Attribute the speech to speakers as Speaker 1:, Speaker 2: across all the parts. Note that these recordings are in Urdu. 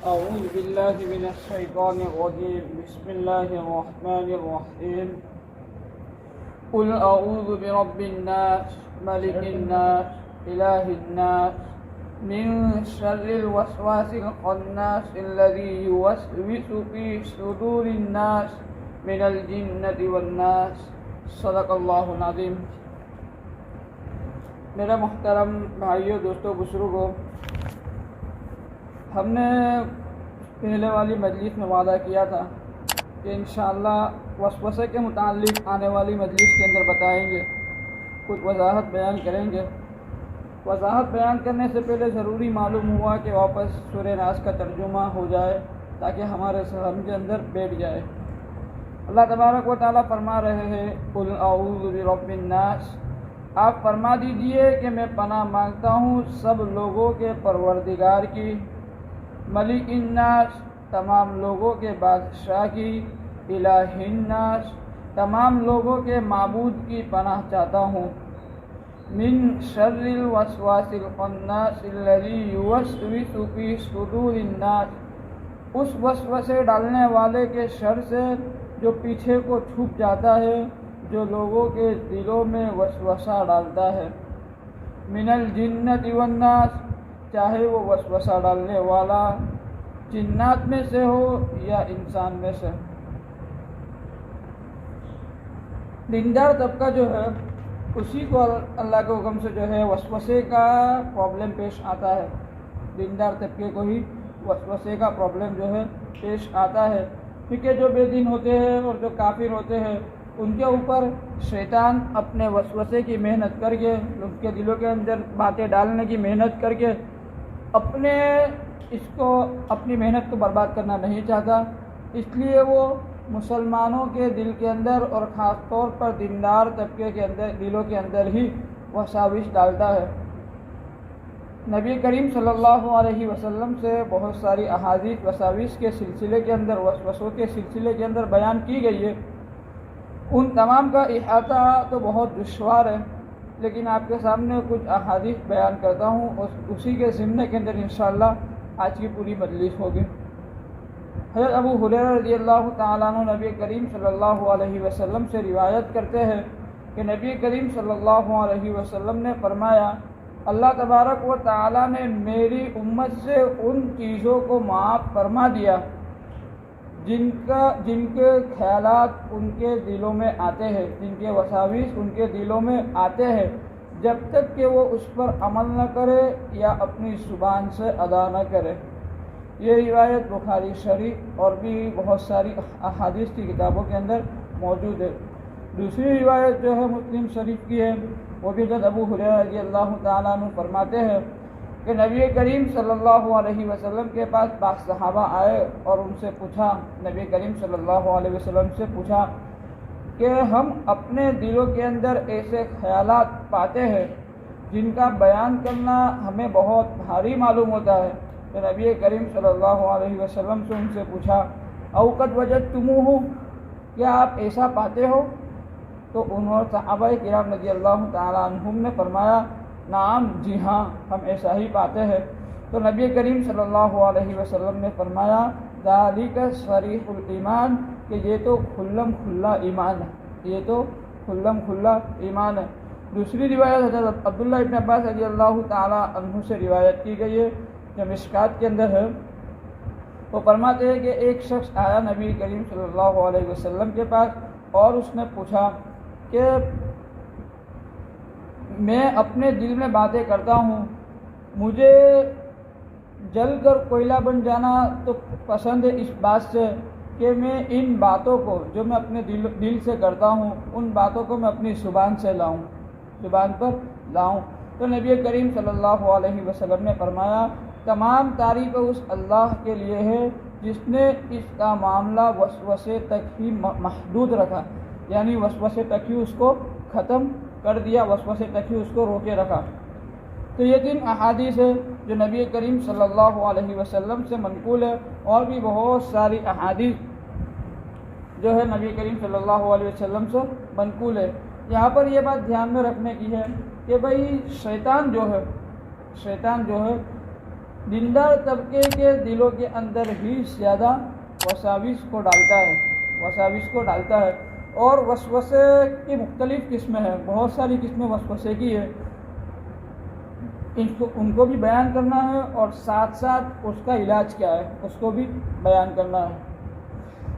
Speaker 1: أعوذ بالله من الشيطان الرجيم. بسم الله الرحمن الرحيم. قل أعوذ برب الناس ملك الناس إله الناس من شر الوسواس الخناس الذي يوسوس في صدور الناس من الجنة والناس. صدق اللہ العظیم. میرے محترم بھائیوں، دوستوں، بزرگوں، ہم نے پہلے والی مجلس میں وعدہ کیا تھا کہ انشاءاللہ وسوسے کے متعلق آنے والی مجلس کے اندر بتائیں گے، کچھ وضاحت بیان کریں گے. وضاحت بیان کرنے سے پہلے ضروری معلوم ہوا کہ واپس سورہ ناس کا ترجمہ ہو جائے تاکہ ہمارے ذہن کے اندر بیٹھ جائے. اللہ تبارک و تعالیٰ فرما رہے ہیں قل اعوذ برب الناس، آپ فرما دیجئے کہ میں پناہ مانگتا ہوں سب لوگوں کے پروردگار کی، ملک الناس تمام لوگوں کے بادشاہ کی، الہ الناس تمام لوگوں کے معبود کی پناہ چاہتا ہوں، من شر الوسواس الخناس الذی یوسوس فی صدور الناس، اس وسوسے ڈالنے والے کے شر سے جو پیچھے کو چھپ جاتا ہے، جو لوگوں کے دلوں میں وسوسہ ڈالتا ہے. من الجنۃ والناس، چاہے وہ وسوسہ ڈالنے والا جنات میں سے ہو یا انسان میں سے. دیندار طبقہ جو ہے اسی کو اللہ کے حکم سے جو ہے وسوسے کا پرابلم پیش آتا ہے. دیندار طبقے کو ہی وسوسے کا پرابلم جو ہے پیش آتا ہے، کیونکہ جو بے دین ہوتے ہیں اور جو کافر ہوتے ہیں ان کے اوپر شیطان اپنے وسوسے کی محنت کر کے، ان کے دلوں کے اندر باتیں ڈالنے کی محنت کر کے اپنی محنت کو برباد کرنا نہیں چاہتا. اس لیے وہ مسلمانوں کے دل کے اندر اور خاص طور پر دیندار طبقے کے اندر دلوں کے اندر ہی وساوس ڈالتا ہے. نبی کریم صلی اللہ علیہ وسلم سے بہت ساری احادیث وساوس کے سلسلے کے اندر، وسوسوں کے سلسلے کے اندر بیان کی گئی ہے. ان تمام کا احاطہ تو بہت دشوار ہے، لیکن آپ کے سامنے کچھ احادیث بیان کرتا ہوں اور اسی کے ضمن کے اندر انشاءاللہ آج کی پوری مجلس ہوگی. حضرت ابو ہریرہ رضی اللہ تعالیٰ عنہ نبی کریم صلی اللہ علیہ وسلم سے روایت کرتے ہیں کہ نبی کریم صلی اللہ علیہ وسلم نے فرمایا، اللہ تبارک و تعالیٰ نے میری امت سے ان چیزوں کو معاف فرما دیا جن کے خیالات ان کے دلوں میں آتے ہیں، جن کے وساوس ان کے دلوں میں آتے ہیں، جب تک کہ وہ اس پر عمل نہ کرے یا اپنی زبان سے ادا نہ کرے. یہ روایت بخاری شریف اور بھی بہت ساری احادیث کی کتابوں کے اندر موجود ہے. دوسری روایت جو ہے مسلم شریف کی ہے، وہ بھی حضرت ابو ہریرہ رضی اللہ تعالیٰ عنہ فرماتے ہیں کہ نبی کریم صلی اللہ علیہ وسلم کے پاس بعض صحابہ آئے اور ان سے پوچھا، نبی کریم صلی اللہ علیہ وسلم سے پوچھا کہ ہم اپنے دلوں کے اندر ایسے خیالات پاتے ہیں جن کا بیان کرنا ہمیں بہت بھاری معلوم ہوتا ہے. تو نبی کریم صلی اللہ علیہ وسلم سے ان سے پوچھا، او قد وجدتموہ، کیا آپ ایسا پاتے ہو؟ تو انہوں صحابہ کرام رضی اللہ تعالیٰ عنہم نے فرمایا، نعم، جی ہاں، ہم ایسا ہی پاتے ہیں. تو نبی کریم صلی اللہ علیہ وسلم نے فرمایا، ذالک صریح الایمان، کہ یہ تو کھلم کھلا ایمان ہے، یہ تو کھلم کھلا ایمان ہے. دوسری روایت حضرت عبداللہ ابن عباس رضی اللہ تعالیٰ عنہ سے روایت کی گئی ہے جو مشکات کے اندر ہے. وہ فرماتے ہیں کہ ایک شخص آیا نبی کریم صلی اللہ علیہ وسلم کے پاس اور اس نے پوچھا کہ میں اپنے دل میں باتیں کرتا ہوں، مجھے جل کر کوئلہ بن جانا تو پسند ہے اس بات سے کہ میں ان باتوں کو جو میں اپنے دل سے کرتا ہوں ان باتوں کو میں اپنی زبان سے لاؤں، زبان پر لاؤں. تو نبی کریم صلی اللہ علیہ وسلم نے فرمایا، تمام تعریف اس اللہ کے لیے ہے جس نے اس کا معاملہ وسوسے تک ہی محدود رکھا، یعنی وسوسے تک ہی اس کو ختم کر دیا، وسوسے تک ہی اس کو روکے رکھا. تو یہ 3 احادیث ہے جو نبی کریم صلی اللہ علیہ وسلم سے منقول ہے، اور بھی بہت ساری احادیث جو ہے نبی کریم صلی اللہ علیہ وسلم سے منقول ہے. یہاں پر یہ بات دھیان میں رکھنے کی ہے کہ بھئی شیطان جو ہے دیندار طبقے کے دلوں کے اندر ہی زیادہ وساوس کو ڈالتا ہے اور وسوسے کی مختلف قسمیں ہیں، بہت ساری قسمیں وسوسے کی ہے، ان کو بھی بیان کرنا ہے اور ساتھ ساتھ اس کا علاج کیا ہے اس کو بھی بیان کرنا ہے۔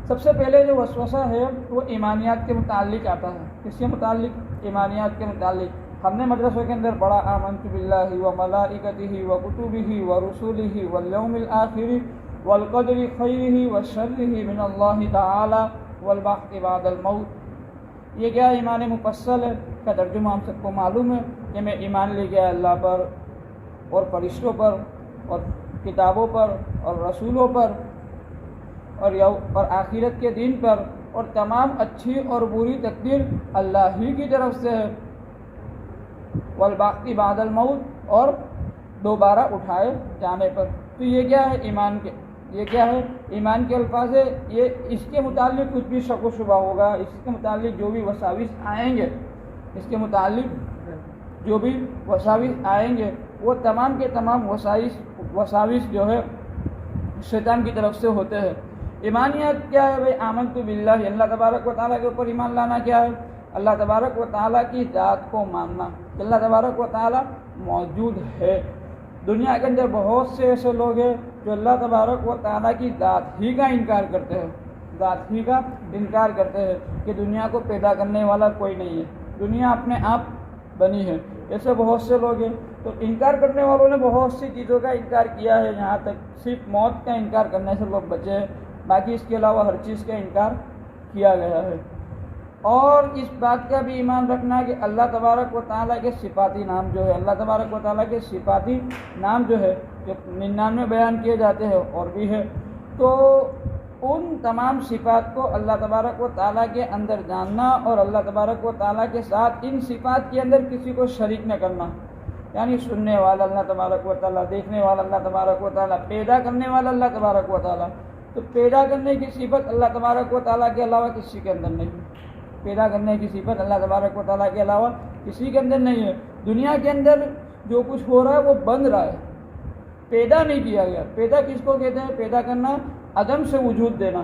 Speaker 1: سب سے پہلے جو وسوسہ ہے وہ ایمانیات کے متعلق آتا ہے۔ کس کے متعلق؟ ایمانیات کے متعلق۔ ہم نے مدرسوں کے اندر پڑھا آمنت باللہ و ملائکتہ و کتبہ و رسولہ والیوم الآخر والقدر خیرہ و شرہ من اللہ تعالی والبعث بعد الموت۔ یہ کیا ایمان مفصل ہے کا ترجمہ ہم سب کو معلوم ہے کہ میں ایمان لے گیا اللہ پر اور فرشتوں پر اور کتابوں پر اور رسولوں پر اور آخرت کے دن پر، اور تمام اچھی اور بری تقدیر اللہ ہی کی طرف سے ہے، والبعث بعد الموت، اور دوبارہ اٹھائے جانے پر۔ تو یہ کیا ہے؟ ایمان کے الفاظ ہے۔ یہ اس کے متعلق کچھ بھی شک و شبہ ہوگا، اس کے متعلق جو بھی وساوس آئیں گے وہ تمام کے تمام وساوس جو ہے شیطان کی طرف سے ہوتے ہیں۔ ایمانیات کیا ہے بھائی؟ آمنت باللہ، اللہ تبارک و تعالیٰ کے اوپر ایمان لانا کیا ہے؟ اللہ تبارک و تعالیٰ کی ذات کو ماننا، اللہ تبارک و تعالیٰ موجود ہے۔ دنیا کے اندر بہت سے ایسے لوگ ہیں جو اللہ تبارک و تعالیٰ کی ذات ہی کا انکار کرتے ہیں کہ دنیا کو پیدا کرنے والا کوئی نہیں ہے، دنیا اپنے آپ بنی ہے۔ ایسے بہت سے لوگ ہیں۔ تو انکار کرنے والوں نے بہت سی چیزوں کا انکار کیا ہے، یہاں تک صرف موت کا انکار کرنے سے لوگ بچے ہیں، باقی اس کے علاوہ ہر چیز کا انکار کیا گیا ہے۔ اور اس بات کا بھی ایمان رکھنا کہ اللہ تبارک و تعالیٰ کے صفاتی نام جو ہے، اللہ تبارک و تعالیٰ کے صفاتی نام جو ہے جو 99 بیان کیے جاتے ہیں اور بھی ہے، تو ان تمام صفات کو اللہ تبارک و تعالیٰ کے اندر جاننا اور اللہ تبارک و تعالیٰ کے ساتھ ان صفات کے اندر کسی کو شریک نہ کرنا، یعنی سننے والا اللہ تبارک و تعالیٰ، دیکھنے والا اللہ تبارک و تعالیٰ، پیدا کرنے والا اللہ تبارک و تعالیٰ۔ تو پیدا کرنے کی صفت اللہ تبارک و تعالیٰ کے علاوہ کسی کے اندر نہیں، پیدا کرنے کی صفت اللہ تبارک و تعالیٰ کے علاوہ کسی کے اندر نہیں ہے۔ دنیا کے اندر جو کچھ ہو رہا ہے وہ بن رہا ہے، پیدا نہیں کیا گیا۔ پیدا کس کو کہتے ہیں؟ پیدا کرنا، عدم سے وجود دینا،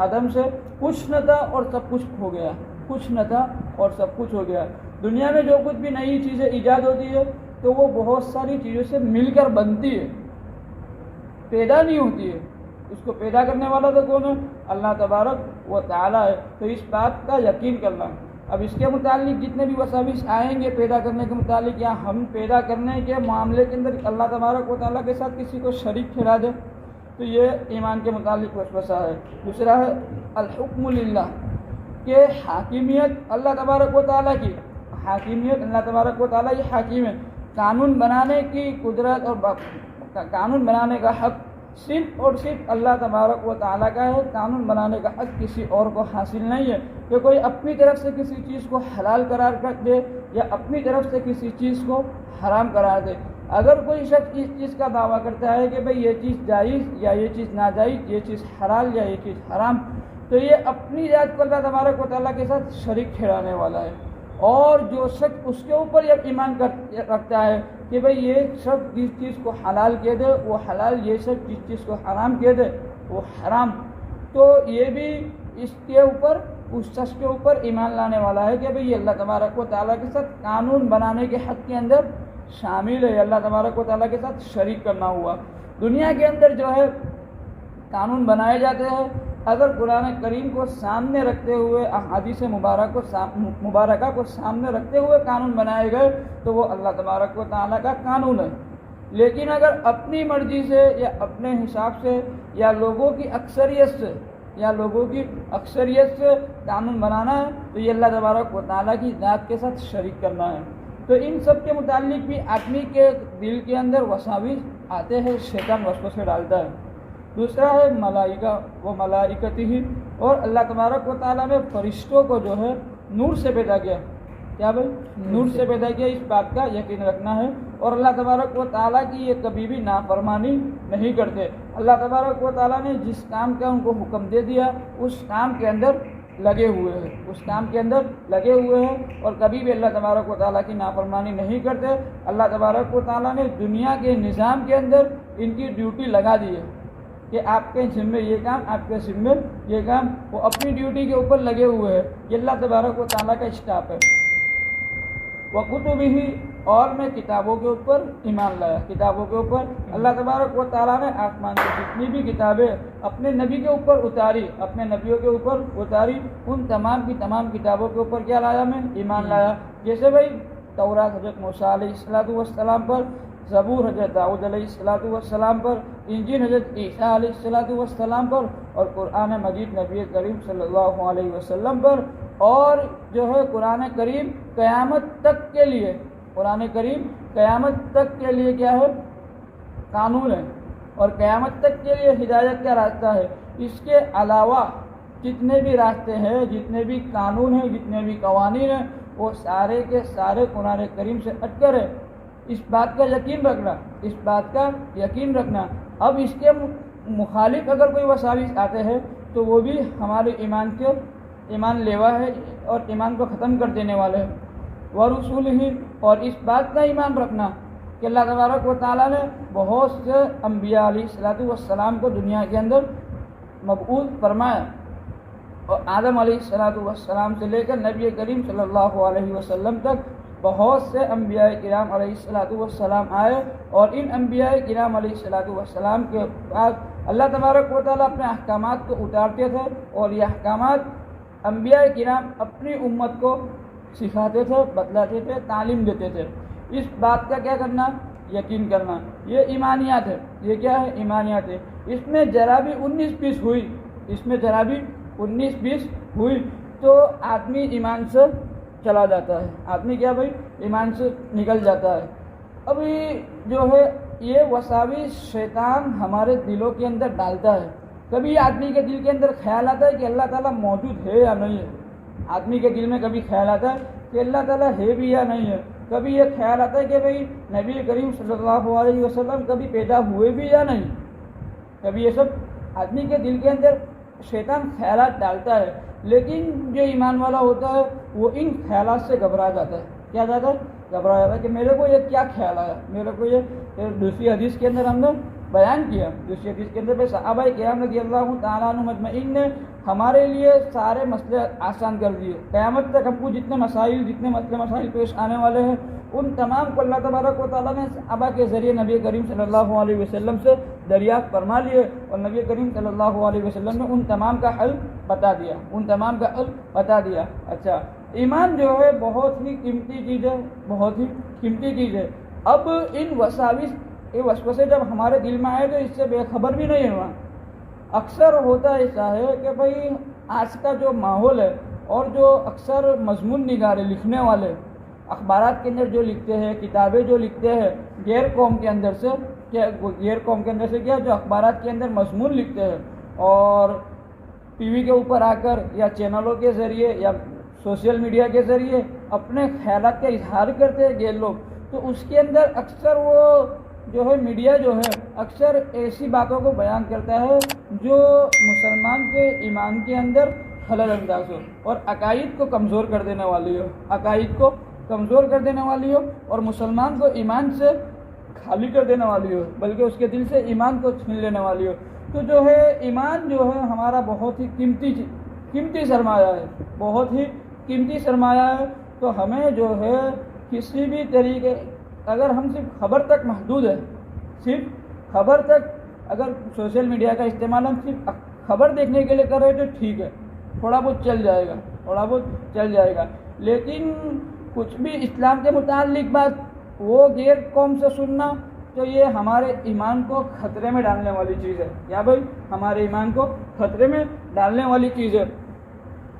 Speaker 1: عدم سے کچھ نہ تھا اور سب کچھ ہو گیا، کچھ نہ تھا اور سب کچھ ہو گیا۔ دنیا میں جو کچھ بھی نئی چیزیں ایجاد ہوتی ہے تو وہ بہت ساری چیزوں سے مل کر بنتی ہے، پیدا نہیں ہوتی ہے۔ اس کو پیدا کرنے والا تو کون ہے؟ اللہ تبارک و تعالیٰ ہے۔ تو اس بات کا یقین کرنا۔ اب اس کے متعلق جتنے بھی وساوس آئیں گے پیدا کرنے کے متعلق، یا ہم پیدا کرنے کے معاملے کے اندر اللہ تبارک و تعالیٰ کے ساتھ کسی کو شریک ٹھہرا دیں، تو یہ ایمان کے متعلق وسوسہ ہے۔ دوسرا ہے الحکم للہ، کہ حاکمیت اللہ تبارک و تعالیٰ کی، حاکمیت اللہ تبارک و تعالیٰ یہ حاکم ہے، قانون بنانے کی قدرت اور قانون بنانے کا حق صرف اور صرف اللہ تبارک و تعالیٰ کا ہے۔ قانون بنانے کا حق کسی اور کو حاصل نہیں ہے کہ کوئی اپنی طرف سے کسی چیز کو حلال قرار کر دے یا اپنی طرف سے کسی چیز کو حرام قرار دے۔ اگر کوئی شخص اس چیز کا دعویٰ کرتا ہے کہ بھئی یہ چیز جائز یا یہ چیز ناجائز، یہ چیز حلال یا یہ چیز حرام، تو یہ اپنی ذات کو اللہ تبارک و تعالیٰ کے ساتھ شریک ٹھہرانے والا ہے۔ اور جو شخص اس کے اوپر یہ ایمان رکھتا ہے کہ بھئی یہ شخص جس چیز کو حلال کہہ دے وہ حلال، یہ شخص جس چیز کو حرام کہہ دے وہ حرام، تو یہ بھی اس کے اوپر، اس شخص کے اوپر ایمان لانے والا ہے کہ بھئی یہ اللہ تبارک و تعالیٰ کے ساتھ قانون بنانے کے حق کے اندر شامل ہے، اللہ تبارک و تعالیٰ کے ساتھ شریک کرنا ہوا۔ دنیا کے اندر جو ہے قانون بنائے جاتے ہیں، اگر قرآن کریم کو سامنے رکھتے ہوئے، احادیث مبارکہ کو سامنے رکھتے ہوئے قانون بنائے گئے تو وہ اللہ تبارک و تعالیٰ کا قانون ہے۔ لیکن اگر اپنی مرضی سے یا اپنے حساب سے یا لوگوں کی اکثریت سے قانون بنانا ہے تو یہ اللہ تبارک و تعالیٰ کی ذات کے ساتھ شریک کرنا ہے۔ تو ان سب کے متعلق بھی آدمی کے دل کے اندر وساوس آتے ہیں، شیطان وسوسے ڈالتا ہے۔ دوسرا ہے ملائکہ و ملائکتہ، اور اللہ تبارک و تعالیٰ نے فرشتوں کو جو ہے نور سے پیدا کیا۔ کیا بھائی؟ نور سے پیدا کیا، اس بات کا یقین رکھنا ہے۔ اور اللہ تبارک و تعالیٰ کی یہ کبھی بھی نافرمانی نہیں کرتے۔ اللہ تبارک و تعالیٰ نے جس کام کا ان کو حکم دے دیا اس کام کے اندر لگے ہوئے ہیں، اور کبھی بھی اللہ تبارک و تعالیٰ کی نافرمانی نہیں کرتے۔ اللہ تبارک و تعالیٰ نے دنیا کے نظام کے اندر ان کی ڈیوٹی لگا دی ہے کہ آپ کے ذمے یہ کام، آپ کے ذمے یہ کام، وہ اپنی ڈیوٹی کے اوپر لگے ہوئے ہیں. یہ اللہ تبارک و تعالیٰ کا اسٹاف ہے. وَكُتُبِهِ، اور میں کتابوں کے اوپر ایمان لایا. کتابوں کے اوپر اللہ تبارک و تعالیٰ نے آسمان سے جتنی بھی کتابیں اپنے نبی کے اوپر اتاری، اپنے نبیوں کے اوپر اتاری، ان تمام کی تمام کتابوں کے اوپر کیا لایا؟ میں ایمان لایا. جیسے بھائی تورات حضرت موسیٰ علیہ السلام پر، زبور حضرت داؤد علیہ السلام پر، انجیل حضرت عیسیٰ علیہ السلام پر، اور قرآن مجید نبی کریم صلی اللہ علیہ وسلم پر. اور جو ہے قرآن کریم قیامت تک کے لیے، قرآن کریم قیامت تک کے لیے کیا ہے؟ قانون ہے، اور قیامت تک کے لیے ہدایت کا راستہ ہے. اس کے علاوہ جتنے بھی راستے ہیں، جتنے بھی قانون ہیں، جتنے بھی قوانین ہیں، وہ سارے کے سارے قرآن کریم سے ہٹ کر ہے. اس بات کا یقین رکھنا، اس بات کا یقین رکھنا. اب اس کے مخالف اگر کوئی وساوس آتے ہیں تو وہ بھی ہمارے ایمان لیوا ہے اور ایمان کو ختم کر دینے والے ہیں. ورسولہ، اور اس بات کا ایمان رکھنا کہ اللہ تبارک و تعالیٰ نے بہت سے انبیاء علیہ السلام کو دنیا کے اندر مبعوث فرمایا، اور آدم علیہ السلام سے لے کر نبی کریم صلی اللہ علیہ وسلم تک بہت سے انبیاء کرام علیہ السلام آئے. اور ان انبیاء کرام علیہ السلام کے بعد اللہ تبارک و تعالیٰ اپنے احکامات کو اتارتے تھے، اور یہ احکامات انبیاء کرام اپنی امت کو سکھاتے تھے، بتلاتے تھے، تعلیم دیتے تھے. اس بات کا کیا کرنا؟ یقین کرنا. یہ ایمانیات ہے. یہ کیا ہے؟ ایمانیات ہے. اس میں ذرا بھی 19-20 ہوئی، اس میں ذرا بھی 19-20 ہوئی تو آدمی ایمان سے چلا جاتا ہے. آدمی کیا بھائی؟ ایمان سے نکل جاتا ہے. ابھی جو ہے یہ وساوس شیطان ہمارے دلوں کے اندر ڈالتا ہے. کبھی آدمی کے دل کے اندر خیال آتا ہے کہ اللہ تعالیٰ موجود ہے یا نہیں ہے. آدمی کے دل میں کبھی خیال آتا ہے کہ اللہ تعالیٰ ہے بھی یا نہیں ہے. کبھی یہ خیال آتا ہے کہ بھئی نبی کریم صلی اللہ علیہ وسلم کبھی پیدا ہوئے بھی یا نہیں. کبھی یہ سب آدمی کے دل کے اندر شیطان خیالات ڈالتا ہے. لیکن جو ایمان والا ہوتا ہے وہ ان خیالات سے گھبرا جاتا ہے. کیا جاتا ہے؟ گھبرا جاتا ہے کہ میرے کو یہ کیا خیال آیا، میرے کو یہ. دوسری حدیث کے اندر ہم نے بیان کیا، دوسری حدیث کے اندر صحابہ کرام رضی اللہ تعالیٰ عنہ مجمعین نے ہمارے لیے سارے مسئلے آسان کر دیے. قیامت تک ہم کو جتنے مسائل پیش آنے والے ہیں ان تمام کو اللہ تبارک و تعالیٰ نے صحابہ کے ذریعے نبی کریم صلی اللہ علیہ وسلم سے دریافت فرما لیے، اور نبی کریم صلی اللہ علیہ وسلم نے ان تمام کا حل بتا دیا، ان تمام کا حل بتا دیا. اچھا، ایمان جو ہے بہت ہی قیمتی چیز ہے، بہت ہی قیمتی چیز ہے. اب ان یہ وسوسے جب ہمارے دل میں آئے تو اس سے بے خبر بھی نہیں ہوا. اکثر ہوتا ایسا ہے کہ بھئی آج کا جو ماحول ہے، اور جو اکثر مضمون نگارے لکھنے والے اخبارات کے اندر جو لکھتے ہیں، کتابیں جو لکھتے ہیں غیر قوم کے اندر سے کیا جو اخبارات کے اندر مضمون لکھتے ہیں اور ٹی وی کے اوپر آ کر یا چینلوں کے ذریعے یا سوشل میڈیا کے ذریعے اپنے خیالات کا اظہار کرتے ہیں غیر لوگ، تو اس کے اندر اکثر وہ جو ہے میڈیا جو ہے اکثر ایسی باتوں کو بیان کرتا ہے جو مسلمان کے ایمان کے اندر خلل انداز ہو اور عقائد کو کمزور کر دینے والی ہو، عقائد کو کمزور کر دینے والی ہو اور مسلمان کو ایمان سے خالی کر دینے والی ہو، بلکہ اس کے دل سے ایمان کو چھین لینے والی ہو. تو جو ہے ایمان جو ہے ہمارا بہت ہی قیمتی سرمایہ ہے، بہت ہی قیمتی سرمایہ ہے. تو ہمیں جو ہے کسی بھی طریقے، اگر ہم صرف خبر تک محدود ہے، صرف خبر تک، اگر سوشل میڈیا کا استعمال ہم صرف خبر دیکھنے کے لیے کر رہے تو ٹھیک ہے، تھوڑا بہت چل جائے گا، لیکن کچھ بھی اسلام کے متعلق بات وہ غیر قوم سے سننا تو یہ ہمارے ایمان کو خطرے میں ڈالنے والی چیز ہے. یا بھائی ہمارے ایمان کو خطرے میں ڈالنے والی چیز ہے.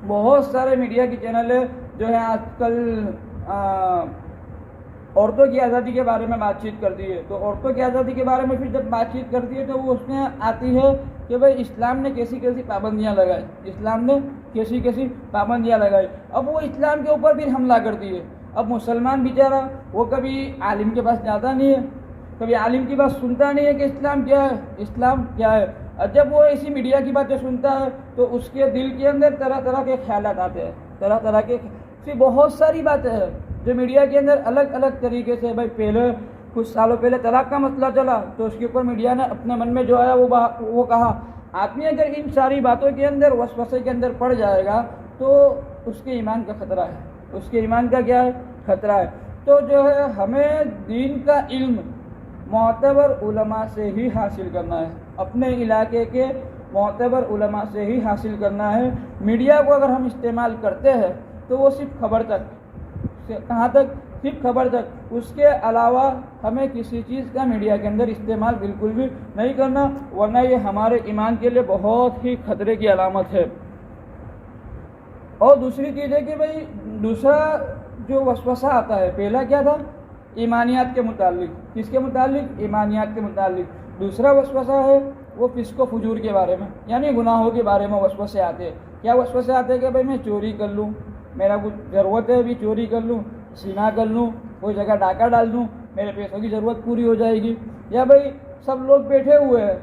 Speaker 1: بہت سارے میڈیا کی چینل ہے جو ہے آج کل عورتوں کی آزادی کے بارے میں بات چیت کرتی ہے. تو عورتوں کی آزادی کے بارے میں پھر جب بات چیت کرتی ہے تو وہ اس میں آتی ہے کہ بھائی اسلام نے کیسی پابندیاں لگائی، اسلام نے کیسی پابندیاں لگائی. اب وہ اسلام کے اوپر بھی حملہ کرتی ہے. اب مسلمان بیچارہ وہ کبھی عالم کے پاس جاتا نہیں ہے، کبھی عالم کی بات سنتا نہیں ہے کہ اسلام کیا ہے. اور جب وہ ایسی میڈیا کی باتیں سنتا ہے تو اس کے دل کے اندر طرح طرح کے خیالات آتے ہیں، بہت ساری باتیں ہیں جو میڈیا کے اندر الگ الگ طریقے سے. بھائی پہلے کچھ سالوں پہلے طلاق کا مسئلہ چلا تو اس کے اوپر میڈیا نے اپنے من میں جو آیا وہ کہا. آدمی اگر ان ساری باتوں کے اندر وسوسے کے اندر پڑ جائے گا تو اس کے ایمان کا خطرہ ہے. اس کے ایمان کا کیا ہے؟ خطرہ ہے. تو جو ہے ہمیں دین کا علم معتبر علماء سے ہی حاصل کرنا ہے. اپنے علاقے کے معتبر علماء سے ہی حاصل کرنا ہے. میڈیا کو اگر ہم استعمال کرتے ہیں تو وہ صرف خبر تک، کہاں تک؟ صرف خبر تک. اس کے علاوہ ہمیں کسی چیز کا میڈیا کے اندر استعمال بالکل بھی نہیں کرنا، ورنہ یہ ہمارے ایمان کے لیے بہت ہی خطرے کی علامت ہے. اور دوسری چیز ہے کہ بھئی دوسرا جو وسوسہ آتا ہے، پہلا کیا تھا؟ ایمانیات کے متعلق. کس کے متعلق؟ ایمانیات کے متعلق. دوسرا وسوسہ ہے وہ فسق و فجور کے بارے میں، یعنی گناہوں کے بارے میں وسوسے آتے ہیں. کیا وسوسے آتے ہیں کہ بھئی میں چوری کر لوں، میرا کچھ ضرورت ہے ابھی چوری کر لوں، زنا کر لوں، کوئی جگہ ڈاکہ ڈال دوں، میرے پیسوں کی ضرورت پوری ہو جائے گی. یا بھئی سب لوگ بیٹھے ہوئے ہیں،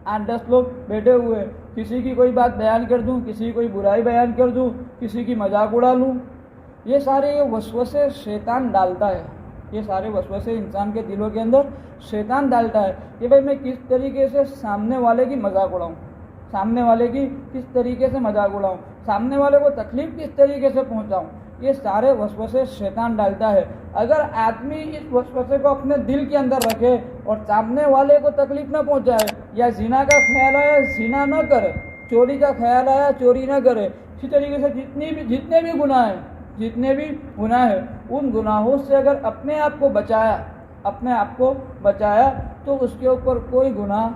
Speaker 1: 8-10 لوگ بیٹھے ہوئے ہیں، کسی کی کوئی بات بیان کر دوں، کسی کی کوئی برائی بیان کر دوں، کسی کی مذاق اڑا لوں. یہ سارے وسوسے شیطان ڈالتا ہے. یہ سارے وسوسے انسان کے دلوں کے اندر شیطان ڈالتا ہے کہ بھئی میں کس طریقے سے سامنے والے کی مذاق اڑاؤں، سامنے والے کی کس طریقے سے مذاق اڑاؤں، سامنے والے کو تکلیف کس طریقے سے پہنچاؤں. یہ سارے وسوسے شیطان ڈالتا ہے. اگر آدمی اس وسوسے کو اپنے دل کے اندر رکھے اور سامنے والے کو تکلیف نہ پہنچائے، یا زنا کا خیال آیا زنا نہ کرے، چوری کا خیال آیا چوری نہ کرے، اسی طریقے سے جتنے بھی گناہ ہیں ان گناہوں سے اگر اپنے آپ کو بچایا تو اس کے اوپر کوئی گناہ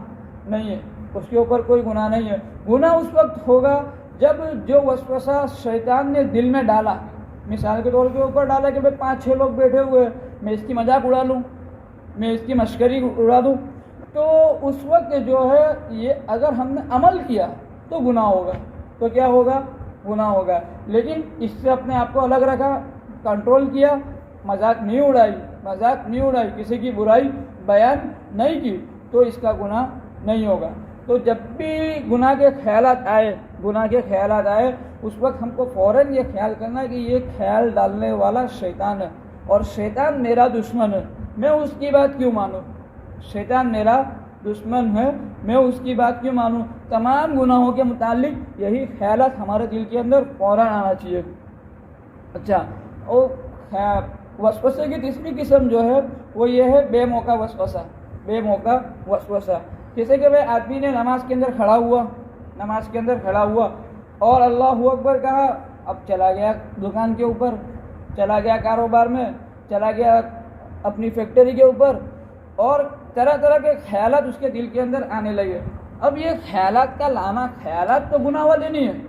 Speaker 1: نہیں ہے. اس کے اوپر کوئی گناہ نہیں ہے. گناہ اس وقت ہوگا جب جو وسوسہ شیطان نے دل میں ڈالا، مثال کے طور کے اوپر ڈالا کہ بھئی 5-6 لوگ بیٹھے ہوئے، میں اس کی مذاق اڑا لوں، میں اس کی مشکری اڑا دوں، تو اس وقت جو ہے یہ اگر ہم نے عمل کیا تو گناہ ہوگا. تو کیا ہوگا؟ گناہ ہوگا. لیکن اس سے اپنے آپ کو الگ رکھا، کنٹرول کیا، مذاق نہیں اڑائی، کسی کی برائی بیان نہیں کی، تو اس کا گناہ نہیں ہوگا. تو جب بھی گناہ کے خیالات آئے اس وقت ہم کو فوراً یہ خیال کرنا ہے کہ یہ خیال ڈالنے والا شیطان ہے اور شیطان میرا دشمن ہے، میں اس کی بات کیوں مانوں؟ شیطان میرا دشمن ہے، میں اس کی بات کیوں مانوں؟ تمام گناہوں کے متعلق یہی خیالات ہمارے دل کے اندر فوراً آنا چاہیے. اچھا، اور وسوسے کی تیسری قسم جو ہے وہ یہ ہے بے موقع وسوسہ. جیسے کہ بھئی آدمی نے نماز کے اندر کھڑا ہوا اور اللہ اکبر کہا، اب چلا گیا دکان کے اوپر، چلا گیا کاروبار میں، چلا گیا اپنی فیکٹری کے اوپر، اور طرح طرح کے خیالات اس کے دل کے اندر آنے لگے. اب یہ خیالات کا لانا، خیالات تو گناہ والے نہیں ہیں.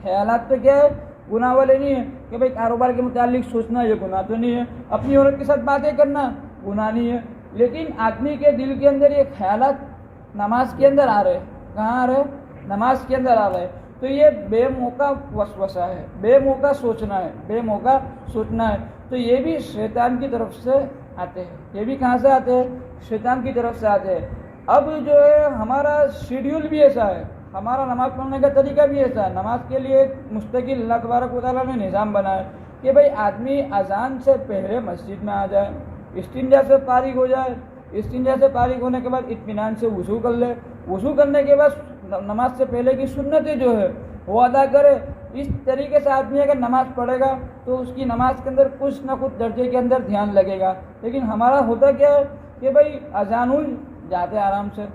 Speaker 1: خیالات تو کیا ہے؟ گناہ والے نہیں ہیں. کہ بھئی کاروبار کے متعلق سوچنا یہ گناہ تو نہیں ہے، اپنی عورت کے ساتھ باتیں کرنا گناہ نہیں ہے. لیکن آدمی کے دل کے اندر یہ خیالات نماز کے اندر آ رہے، کہاں آ رہے؟ نماز کے اندر آ رہے. تو یہ بے موقع وسوسہ ہے، بے موقع سوچنا ہے. تو یہ بھی شیطان کی طرف سے آتے ہیں. یہ بھی کہاں سے آتے ہیں؟ شیطان کی طرف سے آتے ہیں. اب جو ہے ہمارا شیڈیول بھی ایسا ہے، ہمارا نماز پڑھنے کا طریقہ بھی ایسا ہے. نماز کے لیے ایک مستقل اللہ تبارک و تعالیٰ نے نظام بنایا کہ بھئی آدمی اذان سے پہلے مسجد میں آ جائے، استنجا سے فارغ ہو جائے، استنجا سے فارغ ہونے کے بعد اطمینان سے وضو کر لے، وضو کرنے کے بعد نماز سے پہلے کی سنتیں جو ہے وہ ادا کرے. اس طریقے سے آدمی اگر نماز پڑھے گا تو اس کی نماز کے اندر کچھ نہ کچھ درجے کے اندر دھیان لگے گا. لیکن ہمارا ہوتا کیا ہے کہ بھئی اذان ہوئی جاتے آرام سے،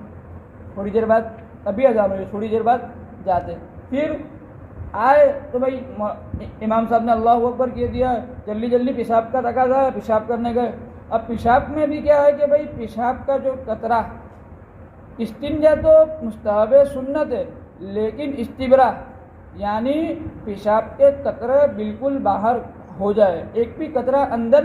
Speaker 1: تھوڑی دیر بعد، ابھی اذان ہوئی تھوڑی دیر بعد جاتے، پھر آئے تو بھئی امام صاحب نے اللہ اکبر کہہ دیا، جلدی پیشاب کا تقاضا ہے، پیشاب کرنے گئے. اب پیشاب میں بھی کیا ہے کہ بھئی پیشاب کا جو قطرہ، استنجا تو مستحب سنت ہے، لیکن استبرا یعنی پیشاب کے قطرے بالکل باہر ہو جائے، ایک بھی قطرہ اندر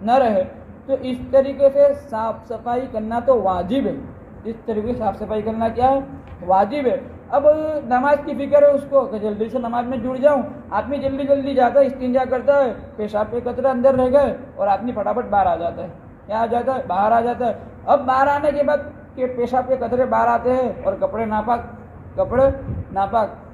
Speaker 1: نہ رہے، تو اس طریقے سے صاف صفائی کرنا تو واجب ہے. اس طریقے سے صاف صفائی کرنا کیا ہے؟ واجب ہے. اب نماز کی فکر ہے اس کو کہ جلدی سے نماز میں جڑ جاؤں، آدمی جلدی جاتا ہے، استنجا کرتا ہے، پیشاب کے قطرے اندر رہ گئے اور آدمی فٹافٹ باہر آ جاتا ہے. کیا آ جاتا ہے؟ باہر آ جاتا ہے. اب باہر آنے کے بعد کہ پیشاب کے قطرے باہر آتے ہیں اور کپڑے ناپاک،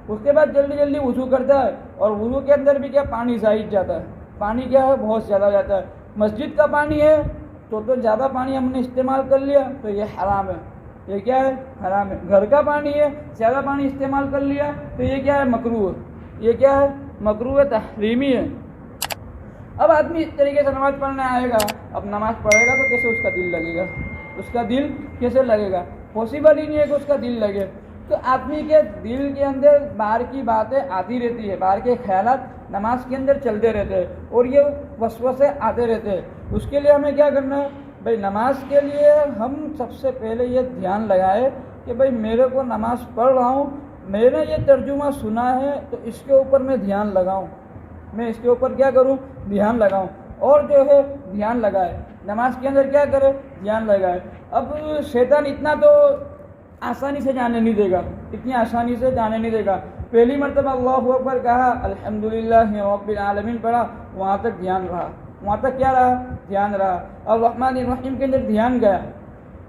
Speaker 1: اس کے بعد جلدی وضو کرتا ہے، اور وضو کے اندر بھی کیا پانی زائد جاتا ہے. پانی کیا ہے؟ بہت زیادہ جاتا ہے. مسجد کا پانی ہے تو زیادہ پانی ہم نے استعمال کر لیا تو یہ حرام ہے. یہ کیا ہے؟ حرام ہے. گھر کا پانی ہے، زیادہ پانی استعمال کر لیا تو یہ کیا ہے؟ مکروہ ہے. یہ کیا ہے؟ مکروہ تحریمی ہے. اب آدمی اس طریقے سے نماز پڑھنے آئے گا، اب نماز پڑھے گا تو کیسے اس کا دل لگے گا؟ اس کا دل کیسے لگے گا؟ پاسبل ہی نہیں ہے کہ اس کا دل لگے. تو آدمی کے دل کے اندر باہر کی باتیں آتی رہتی ہے، باہر کے خیالات نماز کے اندر چلتے رہتے ہیں اور یہ وسوسے آتے رہتے ہیں. اس کے لیے ہمیں کیا کرنا ہے بھائی؟ نماز کے لیے ہم سب سے پہلے یہ دھیان لگائے کہ بھائی میرے کو نماز پڑھ رہا ہوں، میں نے یہ ترجمہ سنا ہے تو اس کے اوپر میں دھیان لگاؤں، میں اس کے اوپر کیا کروں؟ دھیان لگاؤں. اور جو ہے دھیان لگائے نماز کے اندر کیا کرے؟ دھیان لگائے. اب شیطان اتنا تو آسانی سے جانے نہیں دے گا، اتنی آسانی سے جانے نہیں دے گا. پہلی مرتبہ اللہ اکبر کہا، الحمدللہ رب العالمین پڑھا، وہاں تک دھیان رہا، وہاں تک کیا رہا؟ دھیان رہا. اور الرحمن الرحیم کے اندر دھیان گیا.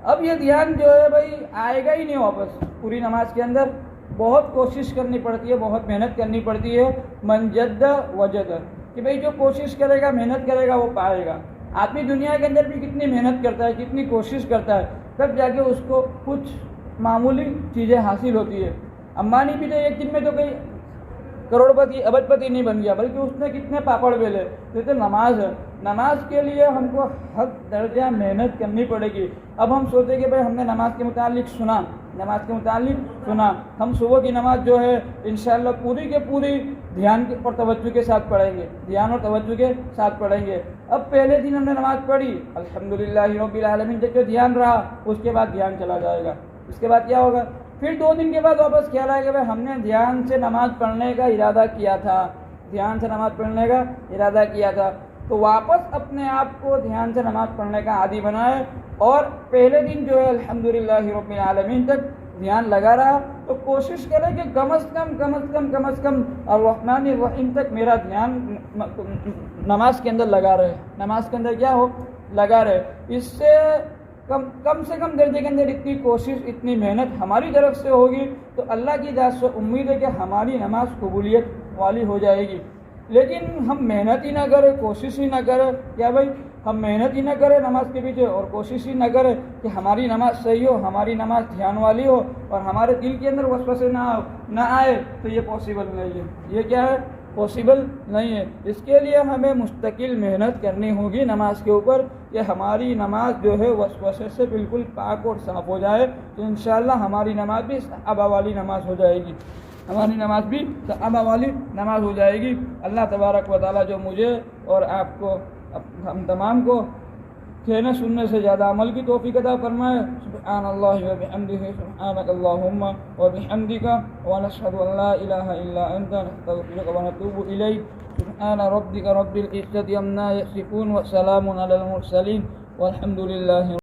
Speaker 1: اب یہ دھیان جو ہے بھائی آئے گا ہی نہیں واپس. پوری نماز کے اندر بہت کوشش کرنی پڑتی ہے، بہت محنت کرنی پڑتی ہے. من جد وجد، کہ بھئی جو کوشش کرے گا، محنت کرے گا، وہ پائے گا. آدمی دنیا کے اندر بھی کتنی محنت کرتا ہے، کتنی کوشش کرتا ہے، تب جا کے اس کو کچھ معمولی چیزیں حاصل ہوتی ہے. امبانی بھی تو ایک دن میں تو کوئی کروڑ پتی ابج پتی نہیں بن گیا، بلکہ اس نے کتنے پاپڑ بیلے. تو نماز ہے، نماز کے لیے ہم کو حد درجہ محنت کرنی پڑے گی. اب ہم سوچیں کہ بھائی ہم نے نماز کے متعلق سنا، ہم صبح کی نماز جو ہے انشاءاللہ پوری کے پوری دھیان اور توجہ کے ساتھ پڑھیں گے، دھیان اور توجہ کے ساتھ پڑھیں گے. اب پہلے دن ہم نے نماز پڑھی الحمدللہ رب العالمین، جب جو دھیان رہا اس کے بعد دھیان چلا جائے گا. اس کے بعد کیا ہوگا؟ پھر 2 دن کے بعد واپس خیال آئے کہ بھائی ہم نے دھیان سے نماز پڑھنے کا ارادہ کیا تھا، دھیان سے نماز پڑھنے کا ارادہ کیا تھا. تو واپس اپنے آپ کو دھیان سے نماز پڑھنے کا عادی بنائے اور پہلے دن جو ہے الحمدللہ رب العالمین تک دھیان لگا رہا. تو کوشش کرے کہ کم از کم الرحمن الرحیم تک میرا دھیان نماز کے اندر لگا رہے، نماز کے اندر کیا ہو؟ لگا رہے. اس سے کم سے کم درجے کے اندر اتنی کوشش، اتنی محنت ہماری طرف سے ہوگی تو اللہ کی ذات سے امید ہے کہ ہماری نماز قبولیت والی ہو جائے گی. لیکن ہم محنت ہی نہ کریں، کوشش ہی نہ کریں، کیا بھائی ہم محنت ہی نہ کریں نماز کے پیچھے اور کوشش ہی نہ کریں کہ ہماری نماز صحیح ہو، ہماری نماز دھیان والی ہو اور ہمارے دل کے اندر وسوسے نہ آئے، تو یہ پاسبل نہیں ہے. یہ کیا ہے؟ پاسبل نہیں ہے. اس کے لیے ہمیں مستقل محنت کرنی ہوگی نماز کے اوپر کہ ہماری نماز جو ہے وسوسے سے بالکل پاک اور صاف ہو جائے. تو انشاءاللہ ہماری نماز بھی صحابہ والی نماز ہو جائے گی، ہماری نماز بھی صحابہ والی نماز ہو جائے گی. اللہ تبارک و تعالیٰ جو مجھے اور آپ کو، ہم تمام کو کہنے سننے سے زیادہ عمل کی توفیق عطا فرمائے. سبحان اللہ و بحمدہ، سبحانک اللہم و بحمدک، ونشہد ان لا الہ الا انت، نستغفرک و نتوب الیک. سبحان ربک رب العزة عما یصفون وسلام علی المرسلین والحمد للہ.